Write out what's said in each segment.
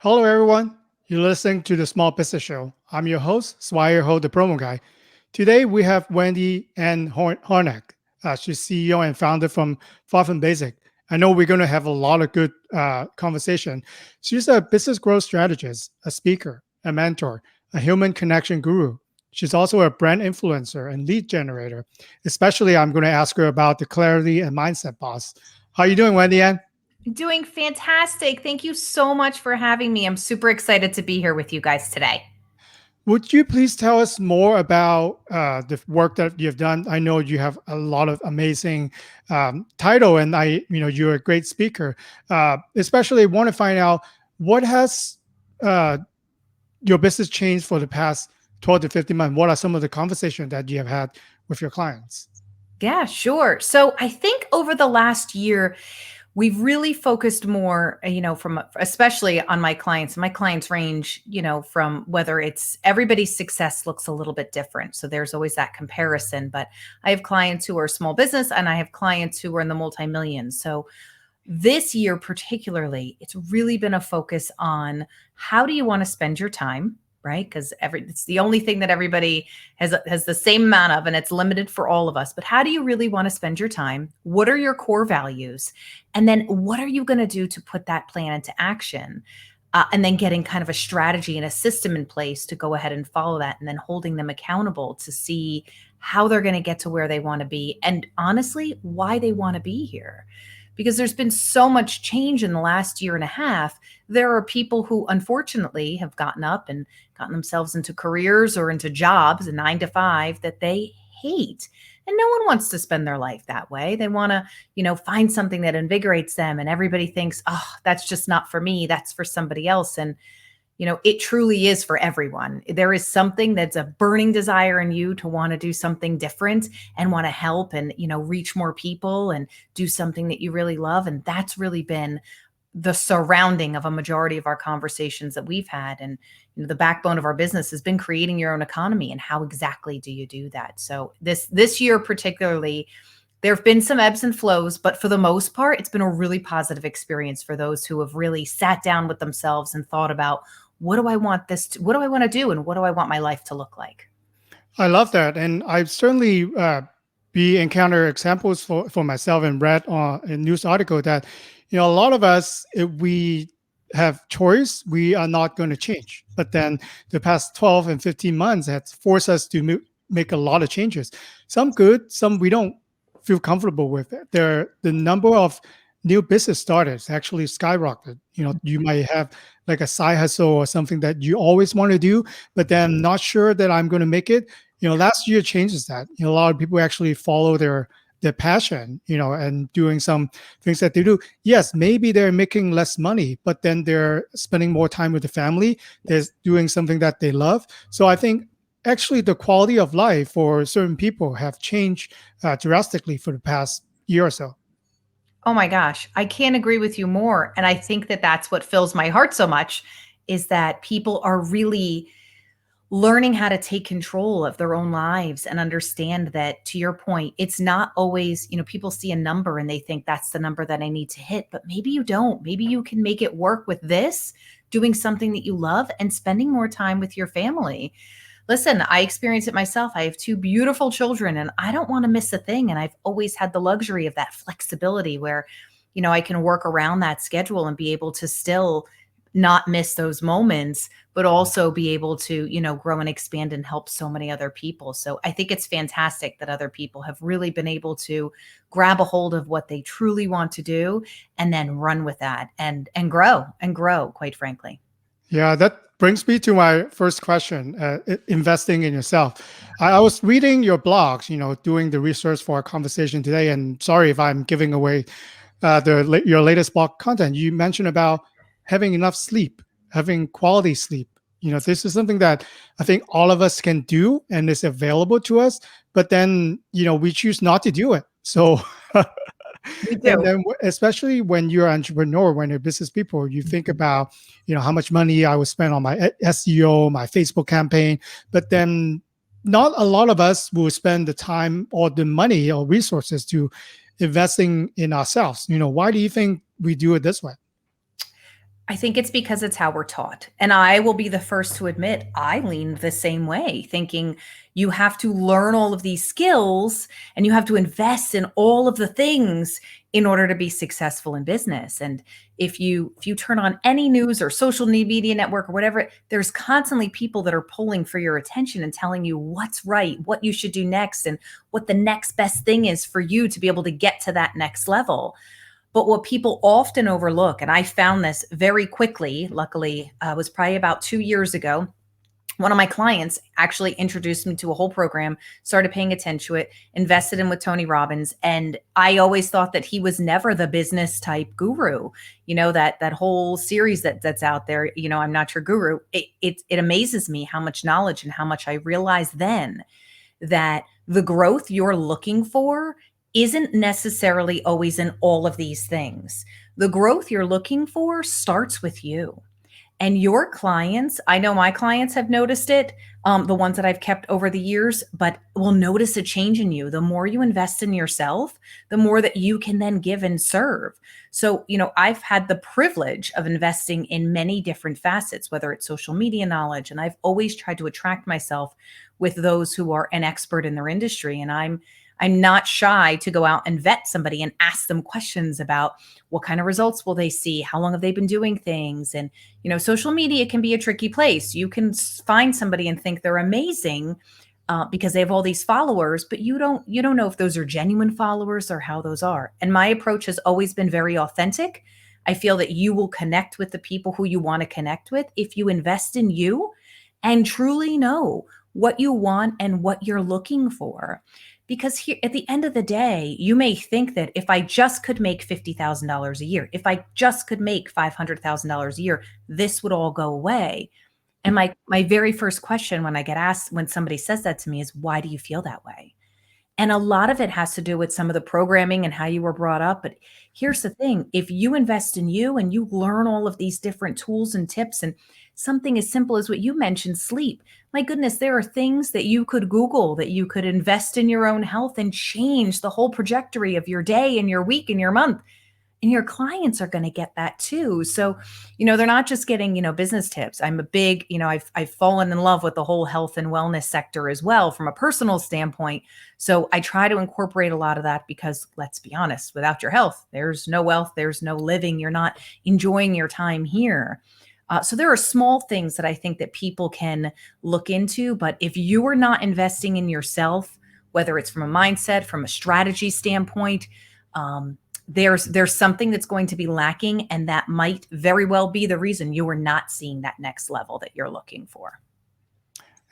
Hello, everyone. You're listening to the Small Business Show. I'm your host, Swire Ho, the promo guy. Today, we have WendyAnn Hornak. She's CEO and founder from Far From Basic. I know we're going to have a lot of good conversation. She's a business growth strategist, a speaker, a mentor, a human connection guru. She's also a brand influencer and lead generator. Especially, I'm going to ask her about the clarity and mindset boss. How are you doing, WendyAnn? Doing fantastic. Thank you so much for having me. I'm super excited to be here with you guys today. Would you please tell us more about the work that you've done? I know you have a lot of amazing title, and you're a great speaker. Especially, want to find out what has uh, your business changed for the past 12 to 15 months. What are some of the conversations that you have had with your clients? Yeah, sure. So I think over the last year, we've really focused more, from especially on my clients. My clients range, from whether it's everybody's success looks a little bit different. So there's always that comparison. But I have clients who are small business and I have clients who are in the multi-millions. So this year, particularly, it's really been a focus on how do you want to spend your time, right? Because it's the only thing that everybody has the same amount of, and it's limited for all of us. But how do you really want to spend your time? What are your core values? And then what are you going to do to put that plan into action? And then getting kind of a strategy and a system in place to go ahead and follow that, and then holding them accountable to see how they're going to get to where they want to be. And honestly, why they want to be here. Because there's been so much change in the last year and a half. There are people who unfortunately have gotten up and gotten themselves into careers or into jobs, a 9 to 5, that they hate. And no one wants to spend their life that way. They want to, find something that invigorates them. And everybody thinks, oh, that's just not for me. That's for somebody else. And it truly is for everyone. There is something that's a burning desire in you to want to do something different and want to help and, reach more people and do something that you really love. And that's really been the surrounding of a majority of our conversations that we've had. And, the backbone of our business has been creating your own economy. And how exactly do you do that? So this year particularly, there have been some ebbs and flows, but for the most part, it's been a really positive experience for those who have really sat down with themselves and thought about, what do I want what do I want to do? And what do I want my life to look like? I love that, and I've certainly be encounter examples for myself and read a news article that a lot of us, if we have choice, we are not going to change. But then the past 12 and 15 months has forced us to make a lot of changes. Some good, some we don't feel comfortable with. It. The number of new business starters actually skyrocketed. You might have like a side hustle or something that you always want to do, but then not sure that I'm going to make it. Last year changes that. A lot of people actually follow their passion, and doing some things that they do. Yes, maybe they're making less money, but then they're spending more time with the family. They're doing something that they love. So I think actually the quality of life for certain people have changed drastically for the past year or so. Oh my gosh, I can't agree with you more. And I think that that's what fills my heart so much, is that people are really learning how to take control of their own lives and understand that, to your point, it's not always, people see a number and they think that's the number that I need to hit, but maybe you don't. Maybe you can make it work with this, doing something that you love and spending more time with your family. Listen, I experience it myself. I have 2 beautiful children and I don't want to miss a thing. And I've always had the luxury of that flexibility where, I can work around that schedule and be able to still not miss those moments, but also be able to, grow and expand and help so many other people. So I think it's fantastic that other people have really been able to grab a hold of what they truly want to do and then run with that and grow, quite frankly. Yeah, that brings me to my first question, investing in yourself. I was reading your blogs, doing the research for our conversation today, and sorry if I'm giving away your latest blog content. You mentioned about having enough sleep, having quality sleep. This is something that I think all of us can do and is available to us, but then, we choose not to do it. So We and do. then especially when you're an entrepreneur, when you're business people, you think about, how much money I would spend on my SEO, my Facebook campaign, but then not a lot of us will spend the time or the money or resources to investing in ourselves. Why do you think we do it this way? I think it's because it's how we're taught. And I will be the first to admit I leaned the same way, thinking you have to learn all of these skills and you have to invest in all of the things in order to be successful in business. And if you turn on any news or social media network or whatever, there's constantly people that are pulling for your attention and telling you what's right, what you should do next, and what the next best thing is for you to be able to get to that next level. But what people often overlook, and I found this very quickly, luckily, was probably about 2 years ago. One of my clients actually introduced me to a whole program, started paying attention to it, invested in with Tony Robbins. And I always thought that he was never the business type guru. That whole series that's out there, I'm not your guru. It amazes me how much knowledge and how much I realized then that the growth you're looking for isn't necessarily always in all of these things. The growth you're looking for starts with you. And your clients, I know my clients have noticed it, the ones that I've kept over the years, but will notice a change in you. The more you invest in yourself, the more that you can then give and serve. So, I've had the privilege of investing in many different facets, whether it's social media knowledge, and I've always tried to attract myself with those who are an expert in their industry. And I'm not shy to go out and vet somebody and ask them questions about what kind of results will they see? How long have they been doing things? And, social media can be a tricky place. You can find somebody and think they're amazing because they have all these followers, but you don't know if those are genuine followers or how those are. And my approach has always been very authentic. I feel that you will connect with the people who you want to connect with if you invest in you and truly know what you want and what you're looking for. Because here, at the end of the day, you may think that if I just could make $50,000 a year, if I just could make $500,000 a year, this would all go away. And my very first question when I get asked, when somebody says that to me, is, why do you feel that way? And a lot of it has to do with some of the programming and how you were brought up. But here's the thing, if you invest in you and you learn all of these different tools and tips, and something as simple as what you mentioned, sleep, my goodness, there are things that you could Google, that you could invest in your own health and change the whole trajectory of your day and your week and your month. And your clients are going to get that too. So, they're not just getting, business tips. I'm a big, I've fallen in love with the whole health and wellness sector as well from a personal standpoint. So I try to incorporate a lot of that because, let's be honest, without your health, there's no wealth, there's no living. You're not enjoying your time here. So there are small things that I think that people can look into. But if you are not investing in yourself, whether it's from a mindset, from a strategy standpoint, there's something that's going to be lacking, and that might very well be the reason you are not seeing that next level that you're looking for.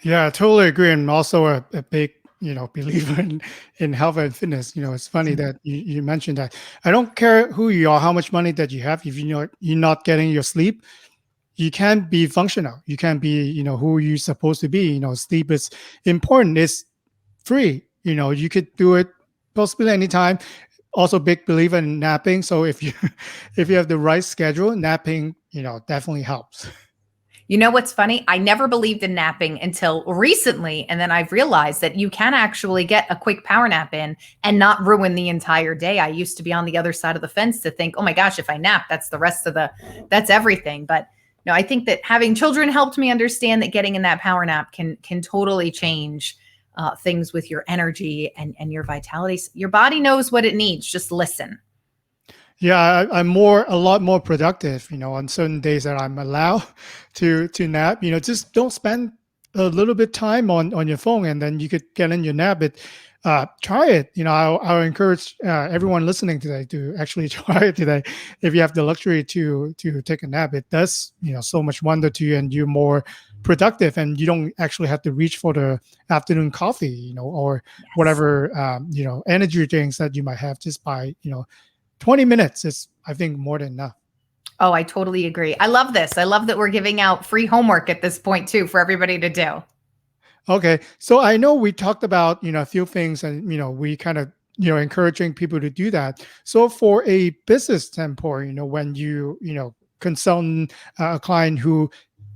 Yeah, I totally agree. I'm also a big, believer in health and fitness. It's funny that you mentioned that. I don't care who you are, how much money that you have. If you're not getting your sleep, you can't be functional. You can't be, who you're supposed to be. Sleep is important. It's free. You could do it possibly anytime. Also big believer in napping. So if you have the right schedule, napping, definitely helps. What's funny? I never believed in napping until recently. And then I've realized that you can actually get a quick power nap in and not ruin the entire day. I used to be on the other side of the fence to think, oh my gosh, if I nap, that's that's everything. But no, I think that having children helped me understand that getting in that power nap can totally change things with your energy and your vitality. Your body knows what it needs. Just listen. Yeah, I'm a lot more productive, on certain days that I'm allowed to nap. Just don't spend a little bit time on your phone, and then you could get in your nap. Try it. I'll encourage everyone listening today to actually try it today. If you have the luxury to take a nap, it does so much wonder to you, and you're more productive, and you don't actually have to reach for the afternoon coffee, or Yes. whatever energy drinks that you might have. Just by 20 minutes is, I think, more than enough. Oh, I totally agree. I love this. I love that we're giving out free homework at this point too for everybody to do. Okay, so I know we talked about a few things, and we kind of encouraging people to do that. So for a business standpoint, when you consult a client who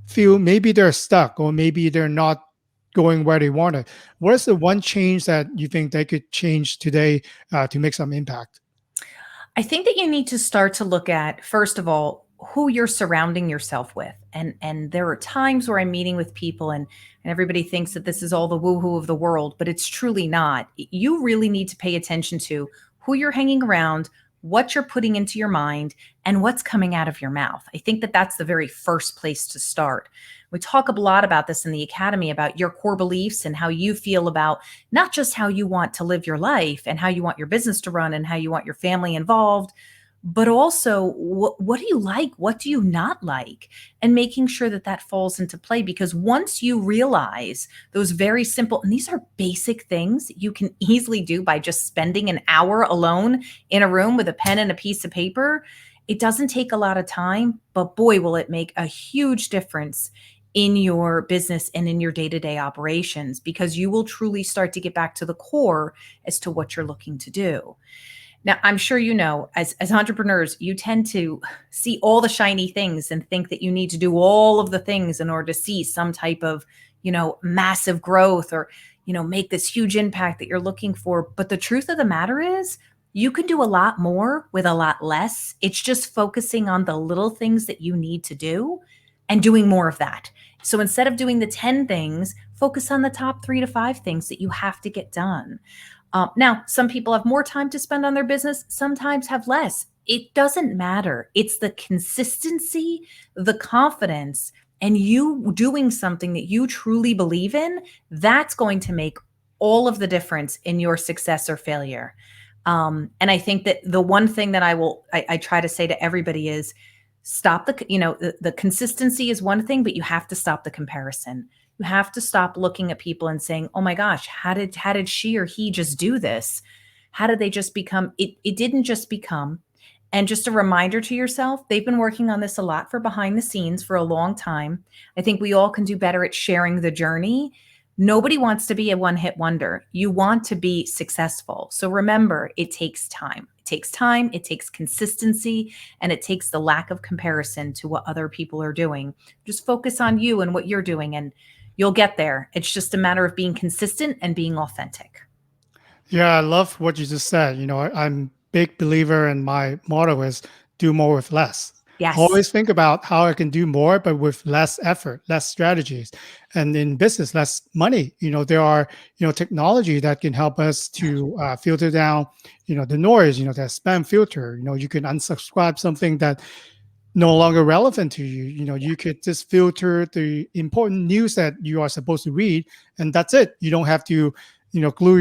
feel maybe they're stuck or maybe they're not going where they wanted, what is the one change that you think they could change today to make some impact? I think that you need to start to look at, first of all, who you're surrounding yourself with. And there are times where I'm meeting with people and everybody thinks that this is all the woohoo of the world, but it's truly not. You really need to pay attention to who you're hanging around, what you're putting into your mind, and what's coming out of your mouth. I think that that's the very first place to start. We talk a lot about this in the academy, about your core beliefs and how you feel about not just how you want to live your life and how you want your business to run and how you want your family involved, but also what do you like? What do you not like? And making sure that that falls into play, because once you realize those very simple, and these are basic things you can easily do by just spending an hour alone in a room with a pen and a piece of paper, it doesn't take a lot of time, but boy, will it make a huge difference in your business and in your day-to-day operations, because you will truly start to get back to the core as to what you're looking to do. Now, I'm sure you know, as entrepreneurs, you tend to see all the shiny things and think that you need to do all of the things in order to see some type of, massive growth or, make this huge impact that you're looking for. But the truth of the matter is, you can do a lot more with a lot less. It's just focusing on the little things that you need to do and doing more of that. So instead of doing the 10 things, focus on the top 3 to 5 things that you have to get done. Now, some people have more time to spend on their business, sometimes have less. It doesn't matter. It's the consistency, the confidence, and you doing something that you truly believe in. That's going to make all of the difference in your success or failure. And I think that the one thing that I try to say to everybody is stop the consistency is one thing, but you have to stop the comparison. You have to stop looking at people and saying, oh my gosh, how did she or he just do this? How did they just become? It didn't just become. And just a reminder to yourself, they've been working on this a lot for behind the scenes for a long time. I think we all can do better at sharing the journey. Nobody wants to be a one-hit wonder. You want to be successful. So remember, it takes time. It takes time, it takes consistency, and it takes the lack of comparison to what other people are doing. Just focus on you and what you're doing, and you'll get there. It's just a matter of being consistent and being authentic. Yeah, I love what you just said. I'm big believer, and my motto is do more with less. Yes. Always think about how I can do more, but with less effort, less strategies. And in business, less money. There are, technology that can help us to filter down, the noise, that spam filter. You can unsubscribe something that no longer relevant to you. You could just filter the important news that you are supposed to read, and that's it. You don't have to, glue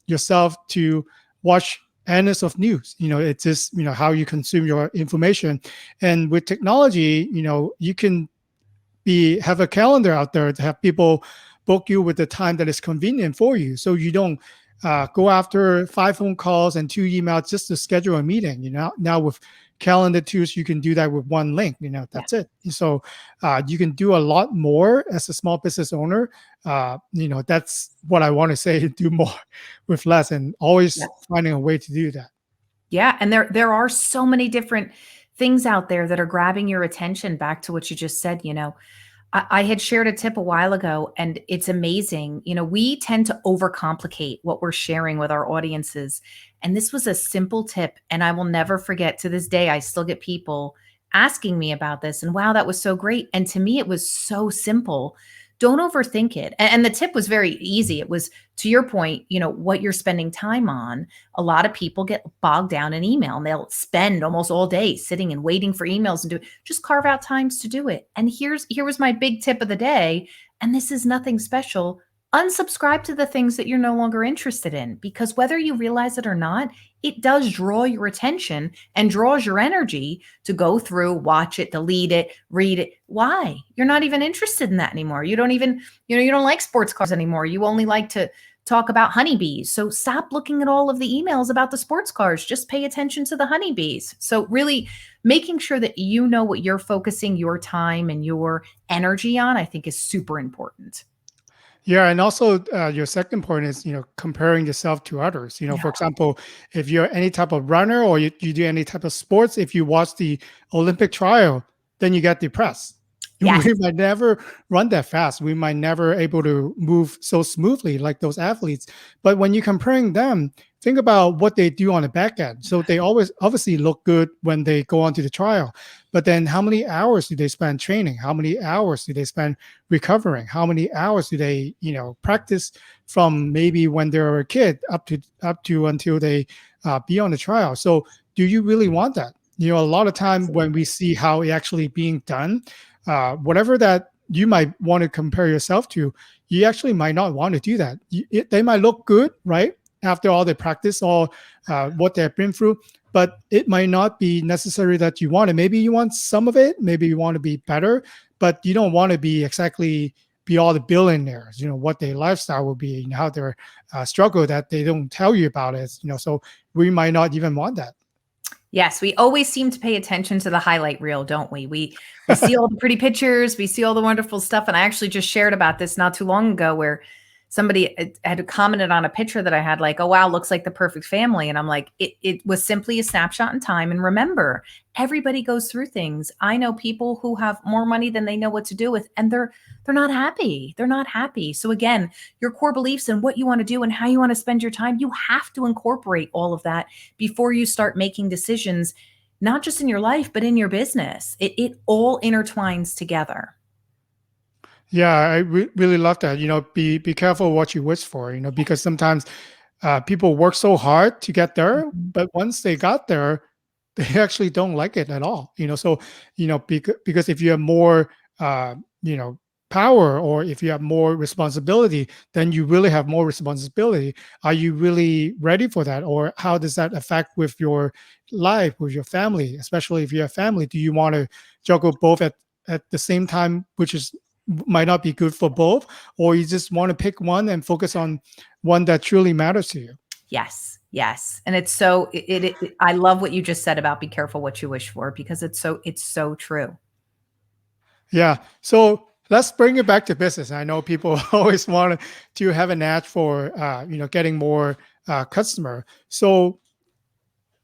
yourself to watch endless of news. It's just how you consume your information. And with technology, you can have a calendar out there to have people book you with the time that is convenient for you, so you don't go after 5 phone calls and 2 emails just to schedule a meeting. Now with calendar tools, you can do that with one link. That's it. So you can do a lot more as a small business owner. That's what I want to say. Do more with less, and always finding a way to do that. Yeah, and there are so many different things out there that are grabbing your attention. Back to what you just said, I had shared a tip a while ago, and it's amazing. We tend to overcomplicate what we're sharing with our audiences. And this was a simple tip, and I will never forget. To this day, I still get people asking me about this, and wow, that was so great. And to me, it was so simple. Don't overthink it. And the tip was very easy. It was, to your point, what you're spending time on. A lot of people get bogged down in email, and they'll spend almost all day sitting and waiting for emails and just carve out times to do it. And here was my big tip of the day. And this is nothing special. Unsubscribe to the things that you're no longer interested in, because whether you realize it or not, it does draw your attention and draws your energy to go through, watch it, delete it, read it. Why? You're not even interested in that anymore. You don't even, you don't like sports cars anymore. You only like to talk about honeybees. So stop looking at all of the emails about the sports cars. Just pay attention to the honeybees. So really making sure that you know what you're focusing your time and your energy on, I think, is super important. Yeah, and also your second point is, comparing yourself to others. For example, if you're any type of runner or you do any type of sports, if you watch the Olympic trial, then you get depressed. Yes. We might never run that fast. We might never able to move so smoothly like those athletes. But when you're comparing them, think about what they do on the back end. So they always obviously look good when they go onto the trial. But then how many hours do they spend training? How many hours do they spend recovering? How many hours do they, practice from maybe when they're a kid up to until they be on the trial? So do you really want that? A lot of time when we see how it actually being done, whatever that you might want to compare yourself to, you actually might not want to do that. They might look good, right? After all the practice, all what they've been through, but it might not be necessary that you want it. Maybe you want some of it. Maybe you want to be better, but you don't want to be exactly be all the billionaires, what their lifestyle will be and how their struggle that they don't tell you about it, so we might not even want that. Yes, we always seem to pay attention to the highlight reel, don't we? We see all the pretty pictures, we see all the wonderful stuff. And I actually just shared about this not too long ago where somebody had commented on a picture that I had like, oh, wow, looks like the perfect family. And I'm like, it was simply a snapshot in time. And remember, everybody goes through things. I know people who have more money than they know what to do with, and they're not happy. They're not happy. So again, your core beliefs and what you want to do and how you want to spend your time, you have to incorporate all of that before you start making decisions, not just in your life, but in your business. It all intertwines together. Yeah, I really love that. Be careful what you wish for. Because sometimes people work so hard to get there, Mhm. but once they got there, they actually don't like it at all. So because if you have more, power, or if you have more responsibility, then you really have more responsibility. Are you really ready for that, or how does that affect with your life, with your family, especially if you have family? Do you want to juggle both at the same time, which is might not be good for both, or you just want to pick one and focus on one that truly matters to you? Yes, yes. And it's so I love what you just said about be careful what you wish for, because it's so true. Yeah. So let's bring it back to business. I know people always want to have an edge for getting more customer. So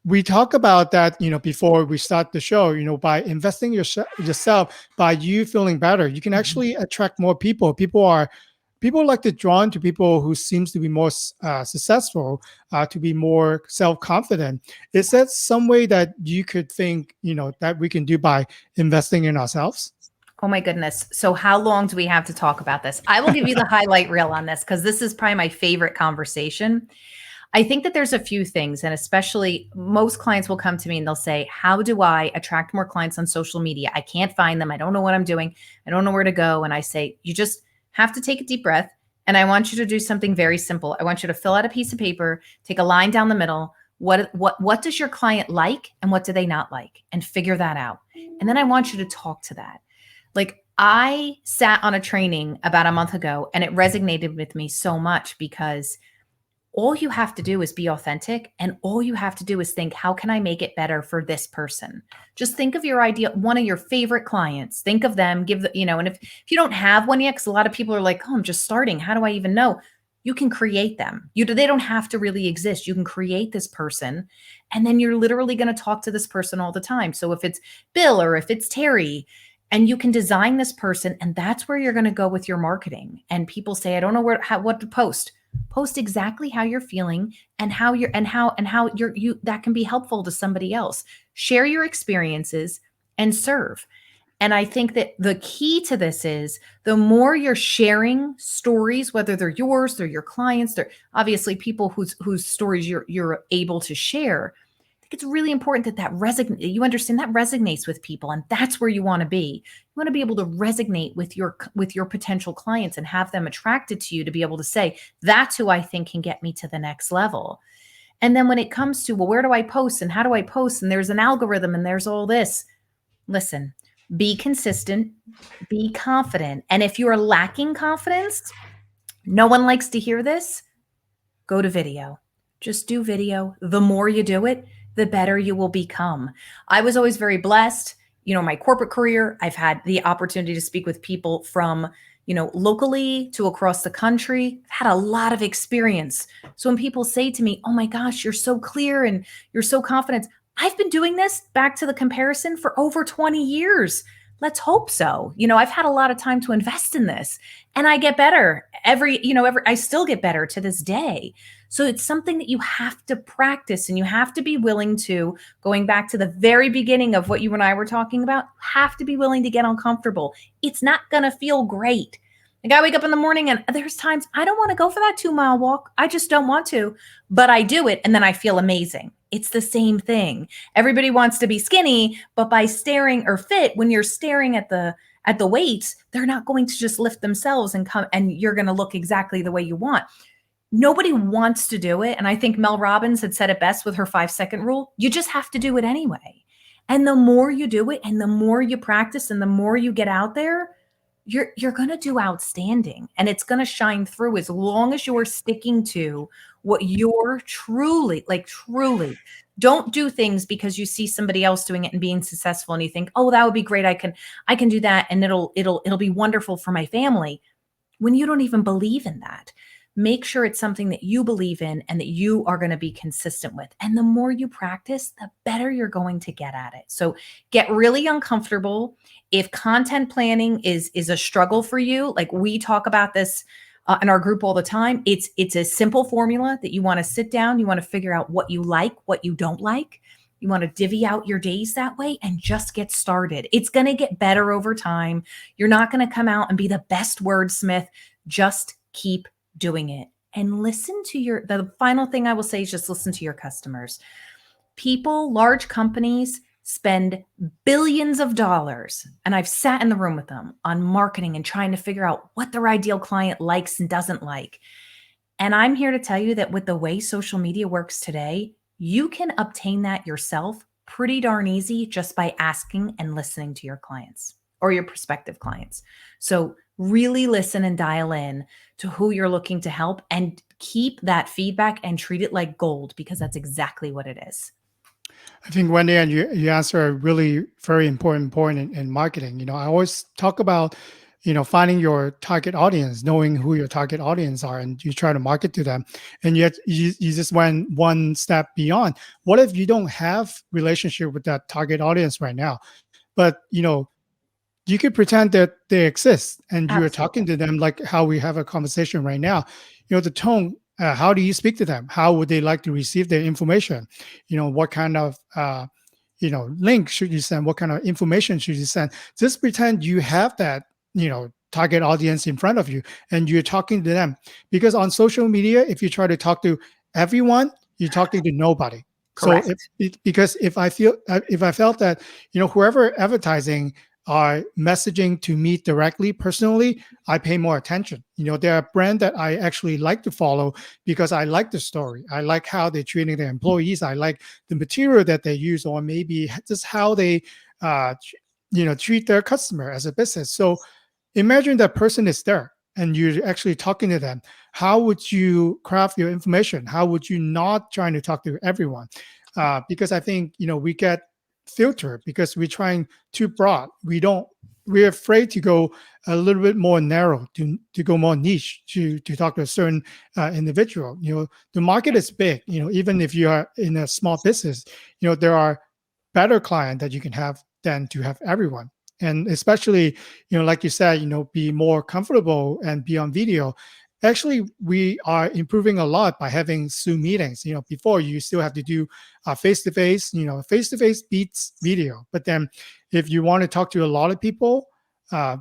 we talk about that before we start the show. By investing yourself, by you feeling better, you can Mhm. actually attract more people. People like to drawn to people who seems to be more successful, to be more self-confident. Is that some way that you could think that we can do by investing in ourselves? Oh my goodness. So how long do we have to talk about this? I will give you the highlight reel on this because this is probably my favorite conversation. I think that there's a few things, and especially most clients will come to me and they'll say, how do I attract more clients on social media? I can't find them. I don't know what I'm doing. I don't know where to go. And I say, you just have to take a deep breath. And I want you to do something very simple. I want you to fill out a piece of paper, take a line down the middle. What does your client like and what do they not like? And figure that out. And then I want you to talk to that. Like I sat on a training about a month ago and it resonated with me so much because all you have to do is be authentic, and all you have to do is think, how can I make it better for this person? Just think of your ideal, one of your favorite clients, think of them, and if you don't have one yet, because a lot of people are like, oh, I'm just starting. How do I even know? You can create them. They don't have to really exist. You can create this person, and then you're literally going to talk to this person all the time. So if it's Bill or if it's Terry, and you can design this person, and that's where you're going to go with your marketing. And people say, I don't know what to post exactly how you're feeling and how you that can be helpful to somebody else. Share your experiences and serve. And I think that the key to this is the more you're sharing stories, whether they're yours, they're your clients, they're obviously people whose stories you're able to share. I think it's really important you understand that resonates with people, and that's where you want to be. You want to be able to resonate with your potential clients and have them attracted to you to be able to say, that's who I think can get me to the next level. And then when it comes to, well, where do I post and how do I post? And there's an algorithm and there's all this. Listen, be consistent, be confident. And if you are lacking confidence, no one likes to hear this, go to video. Just do video. The more you do it, the better you will become. I was always very blessed. My corporate career, I've had the opportunity to speak with people from, locally to across the country. I've had a lot of experience. So when people say to me, oh my gosh, you're so clear and you're so confident, I've been doing this, back to the comparison, for over 20 years. Let's hope so. I've had a lot of time to invest in this, and I get better I still get better to this day. So it's something that you have to practice, and you have to be willing to, going back to the very beginning of what you and I were talking about, have to be willing to get uncomfortable. It's not going to feel great. Like, I wake up in the morning and there's times I don't want to go for that 2-mile walk. I just don't want to, but I do it and then I feel amazing. It's the same thing. Everybody wants to be skinny, but by staring or fit, when you're staring at the weights, they're not going to just lift themselves and come, and you're going to look exactly the way you want. Nobody wants to do it. And I think Mel Robbins had said it best with her 5-second rule. You just have to do it anyway. And the more you do it and the more you practice and the more you get out there, you're going to do outstanding, and it's going to shine through as long as you're sticking to what you're truly, like, truly. Don't do things because you see somebody else doing it and being successful and you think, oh, that would be great. I can do that and it'll be wonderful for my family, when you don't even believe in that. Make sure it's something that you believe in and that you are going to be consistent with. And the more you practice, the better you're going to get at it. So get really uncomfortable. If content planning is a struggle for you, like we talk about this in our group all the time, it's a simple formula that you want to sit down. You want to figure out what you like, what you don't like. You want to divvy out your days that way and just get started. It's going to get better over time. You're not going to come out and be the best wordsmith. Just keep doing it and listen to the final thing I will say is just listen to your customers. People, large companies spend billions of dollars, and I've sat in the room with them on marketing and trying to figure out what their ideal client likes and doesn't like. And I'm here to tell you that with the way social media works today, you can obtain that yourself pretty darn easy just by asking and listening to your clients or your prospective clients. So really listen and dial in to who you're looking to help, and keep that feedback and treat it like gold, because that's exactly what it is. I think, WendyAnn, you answer a really very important point in marketing. I always talk about, finding your target audience, knowing who your target audience are, and you try to market to them. And yet you just went one step beyond. What if you don't have relationship with that target audience right now? But, you could pretend that they exist and you're talking to them like how we have a conversation right now. The tone, how do you speak to them? How would they like to receive their information? What kind of, link should you send? What kind of information should you send? Just pretend you have that, target audience in front of you and you're talking to them. Because on social media, if you try to talk to everyone, you're talking to nobody. Correct. So because if I felt that, whoever advertising are messaging to me directly, personally, I pay more attention. There are brands that I actually like to follow because I like the story. I like how they're treating their employees. I like the material that they use, or maybe just how they, treat their customer as a business. So imagine that person is there and you're actually talking to them. How would you craft your information? How would you not trying to talk to everyone? Because I think, we get filter because we're trying too broad. We're afraid to go a little bit more narrow, to go more niche, to talk to a certain individual. The market is big. Even if you are in a small business, there are better clients that you can have than to have everyone. And especially, like you said, be more comfortable and be on video. Actually, we are improving a lot by having Zoom meetings. Before you still have to do face-to-face. Face-to-face beats video. But then if you want to talk to a lot of people,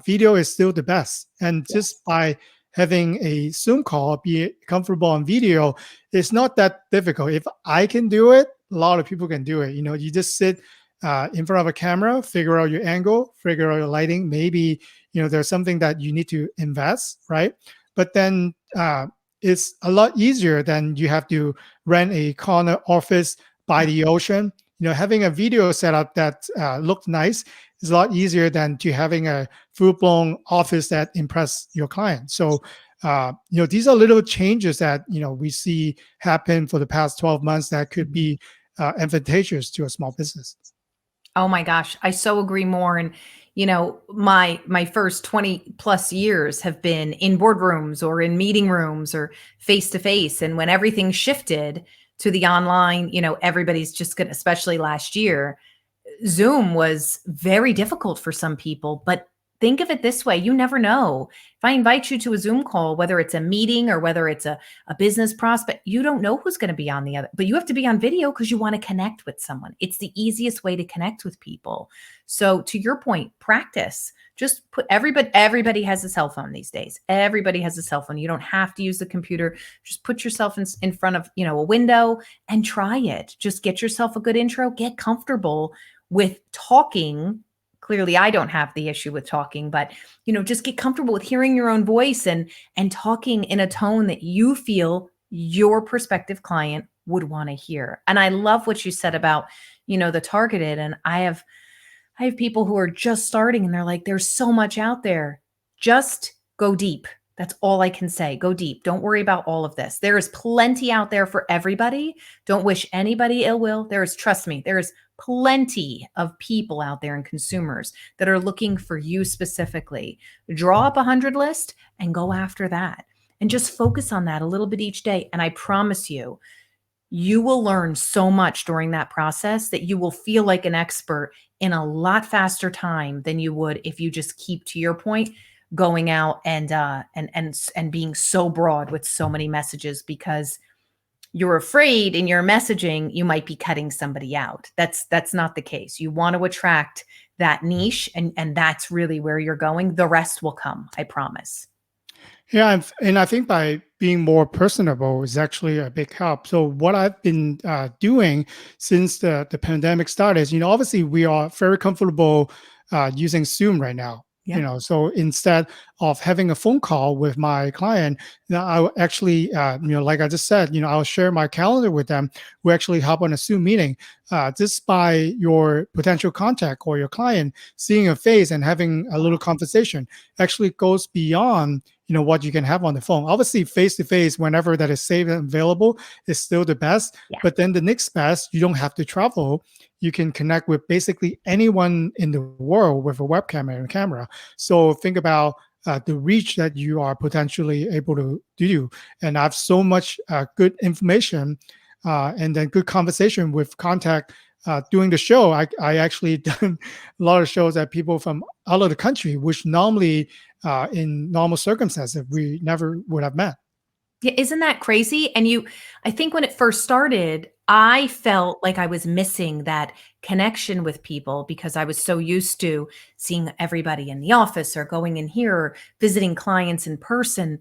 video is still the best. And just by having a Zoom call, be comfortable on video, it's not that difficult. If I can do it, a lot of people can do it. You just sit in front of a camera, figure out your angle, figure out your lighting. Maybe, there's something that you need to invest, right? But then it's a lot easier than you have to rent a corner office by the ocean. Having a video setup that looked nice is a lot easier than to having a full-blown office that impress your client. So, these are little changes that, we see happen for the past 12 months that could be advantageous to a small business. Oh my gosh, I so agree more. And my first 20 plus years have been in boardrooms or in meeting rooms or face to face. And when everything shifted to the online, everybody's just going to, especially last year, Zoom was very difficult for some people, but think of it this way. You never know. If I invite you to a Zoom call, whether it's a meeting or whether it's a business prospect, you don't know who's going to be on the other, but you have to be on video because you want to connect with someone. It's the easiest way to connect with people. So to your point, practice. Just put everybody has a cell phone these days. Everybody has a cell phone. You don't have to use the computer. Just put yourself in front of, a window and try it. Just get yourself a good intro, get comfortable with talking. Clearly I don't have the issue with talking, but just get comfortable with hearing your own voice and talking in a tone that you feel your prospective client would want to hear. And I love what you said about, the targeted. And I have people who are just starting and they're like, there's so much out there. Just go deep. That's all I can say. Go deep. Don't worry about all of this. There is plenty out there for everybody. Don't wish anybody ill will. Trust me, there is plenty of people out there and consumers that are looking for you specifically. Draw up 100 list and go after that. And just focus on that a little bit each day. And I promise you, you will learn so much during that process that you will feel like an expert in a lot faster time than you would if you just keep, to your point, going out and being so broad with so many messages because you're afraid in your messaging you might be cutting somebody out. That's not the case. You want to attract that niche, and that's really where you're going. The rest will come, I promise. Yeah, and I think by being more personable is actually a big help. So what I've been doing since the pandemic started is, obviously we are very comfortable using Zoom right now. Yeah. So instead of having a phone call with my client, I will actually, like I just said, I'll share my calendar with them. We actually hop on a Zoom meeting. Just by your potential contact or your client seeing a face and having a little conversation actually goes beyond what you can have on the phone. Obviously, face to face, whenever that is safe and available, is still the best. Yeah. But then the next best, you don't have to travel. You can connect with basically anyone in the world with a webcam and a camera. So think about the reach that you are potentially able to do. And I have so much good information and then good conversation with contact doing the show. I actually done a lot of shows that people from all over the country, which normally in normal circumstances we never would have met. Yeah, isn't that crazy? And I think when it first started, I felt like I was missing that connection with people because I was so used to seeing everybody in the office or going in here or visiting clients in person.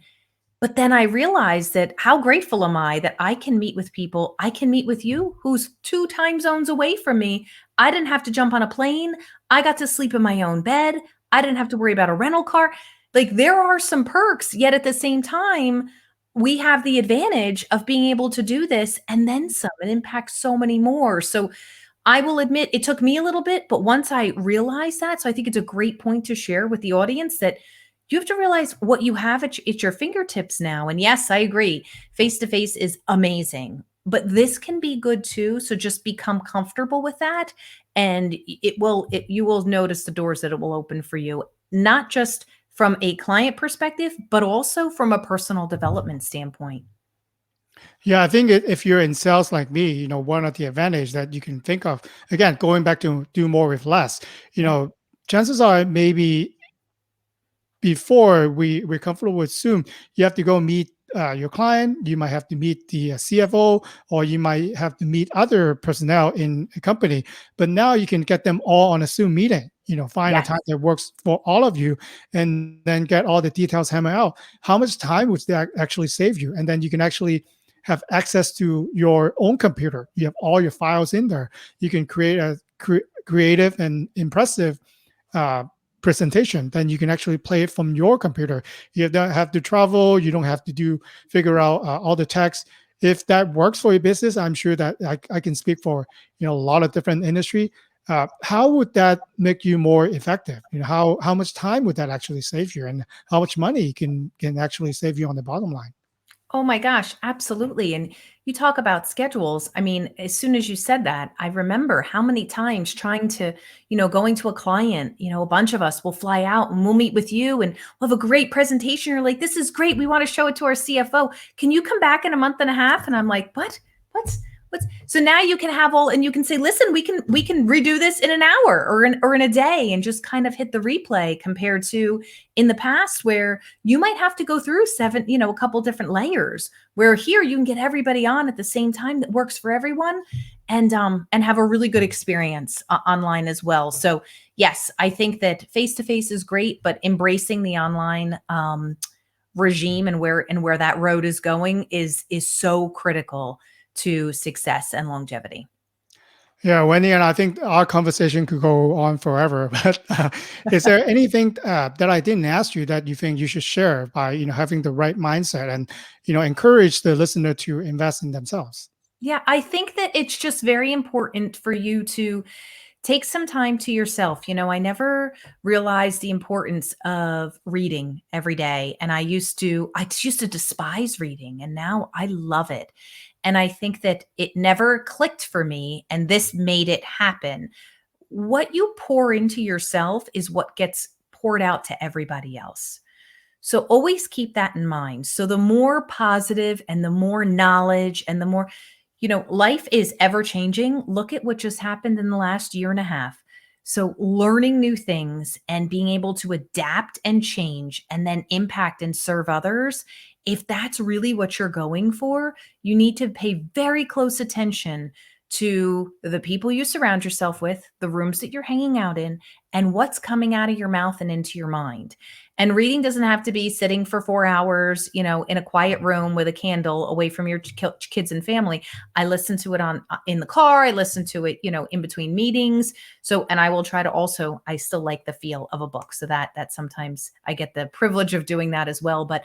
But then I realized that how grateful am I that I can meet with people. I can meet with you who's 2 time zones away from me. I didn't have to jump on a plane. I got to sleep in my own bed. I didn't have to worry about a rental car. Like, there are some perks, yet at the same time, we have the advantage of being able to do this and then some. It impacts so many more. So I will admit it took me a little bit, but once I realized that, so I think it's a great point to share with the audience that you have to realize what you have at your fingertips now. And yes, I agree. Face-to-face is amazing, but this can be good too. So just become comfortable with that. And you will notice the doors that it will open for you, not just from a client perspective, but also from a personal development standpoint. Yeah, I think if you're in sales like me, one of the advantage that you can think of, again, going back to do more with less, chances are maybe before we're comfortable with Zoom, you have to go meet your client. You might have to meet the CFO, or you might have to meet other personnel in a company. But now you can get them all on a Zoom meeting. Find a time that works for all of you, and then get all the details hammered out. How much time would that actually save you? And then you can actually have access to your own computer. You have all your files in there. You can create a creative and impressive presentation. Then you can actually play it from your computer. You don't have to travel. You don't have to figure out all the text. If that works for your business, I'm sure that I can speak for a lot of different industry. How would that make you more effective? How much time would that actually save you, and how much money can actually save you on the bottom line? Oh my gosh, absolutely. And you talk about schedules. I mean, as soon as you said that, I remember how many times trying to, going to a client, a bunch of us will fly out and we'll meet with you and we'll have a great presentation. You're like, this is great. We want to show it to our CFO. Can you come back in a month and a half? And I'm like, what? So now you can have all, and you can say, listen, we can redo this in an hour or in a day, and just kind of hit the replay, compared to in the past where you might have to go through seven, a couple different layers, where here you can get everybody on at the same time that works for everyone, and have a really good experience online as well. So yes, I think that face to face is great, but embracing the online regime and where that road is going is so critical to success and longevity. Yeah, Wendy, and I think our conversation could go on forever. But is there anything that I didn't ask you that you think you should share by having the right mindset and encourage the listener to invest in themselves? Yeah, I think that it's just very important for you to take some time to yourself. I never realized the importance of reading every day. And I used to despise reading, and now I love it. And I think that it never clicked for me, and this made it happen. What you pour into yourself is what gets poured out to everybody else. So always keep that in mind. So the more positive and the more knowledge and the more, life is ever changing. Look at what just happened in the last year and a half. So learning new things and being able to adapt and change and then impact and serve others. If that's really what you're going for, you need to pay very close attention to the people you surround yourself with, the rooms that you're hanging out in, and what's coming out of your mouth and into your mind. And reading doesn't have to be sitting for 4 hours, in a quiet room with a candle away from your kids and family. I listen to it in the car. I listen to it, in between meetings. So, and I will try to also, I still like the feel of a book. So that sometimes I get the privilege of doing that as well. But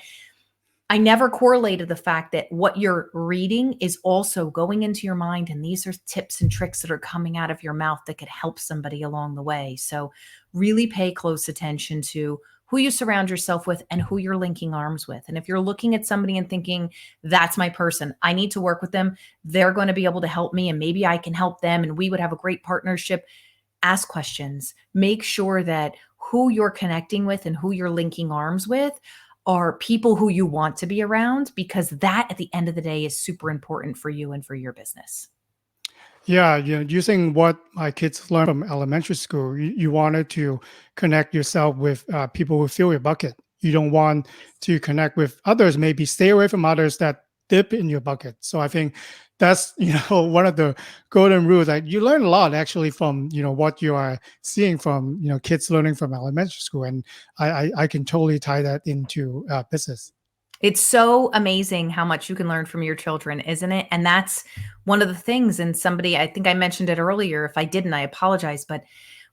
I never correlated the fact that what you're reading is also going into your mind. And these are tips and tricks that are coming out of your mouth that could help somebody along the way. So really pay close attention to who you surround yourself with and who you're linking arms with. And if you're looking at somebody and thinking, that's my person, I need to work with them, they're going to be able to help me, and maybe I can help them, and we would have a great partnership. Ask questions. Make sure that who you're connecting with and who you're linking arms with are people who you want to be around, because that at the end of the day is super important for you and for your business. Yeah, using what my kids learned from elementary school, you wanted to connect yourself with people who fill your bucket. You don't want to connect with others, maybe stay away from others that dip in your bucket. So I think that's, one of the golden rules. That you learn a lot actually from, what you are seeing from, kids learning from elementary school. And I can totally tie that into business. It's so amazing how much you can learn from your children, isn't it? And that's one of the things. And somebody, I think I mentioned it earlier. If I didn't, I apologize. But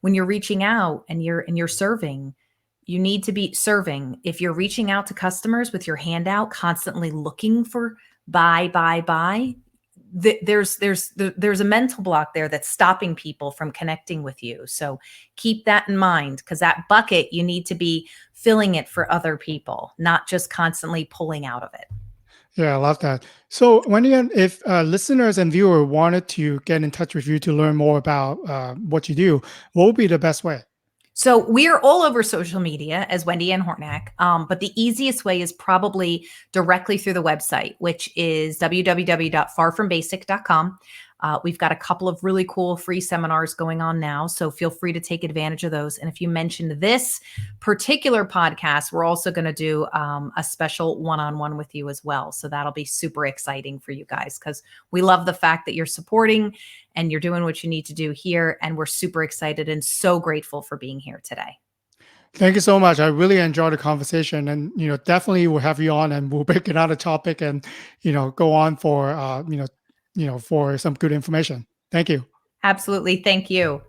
when you're reaching out and you're serving, you need to be serving. If you're reaching out to customers with your hand out, constantly looking for buy, there's a mental block there that's stopping people from connecting with you. So keep that in mind, because that bucket, you need to be filling it for other people, not just constantly pulling out of it. Yeah, I love that. So, Wendy, if listeners and viewer wanted to get in touch with you to learn more about what you do, what would be the best way? So we are all over social media as WendyAnn Hornak, but the easiest way is probably directly through the website, which is www.farfrombasic.com. We've got a couple of really cool free seminars going on now, so feel free to take advantage of those. And if you mentioned this particular podcast, we're also going to do a special one-on-one with you as well. So that'll be super exciting for you guys, because we love the fact that you're supporting and you're doing what you need to do here. And we're super excited and so grateful for being here today. Thank you so much. I really enjoyed the conversation, and definitely we'll have you on, and we'll pick another topic, and go on for for some good information. Thank you. Absolutely. Thank you.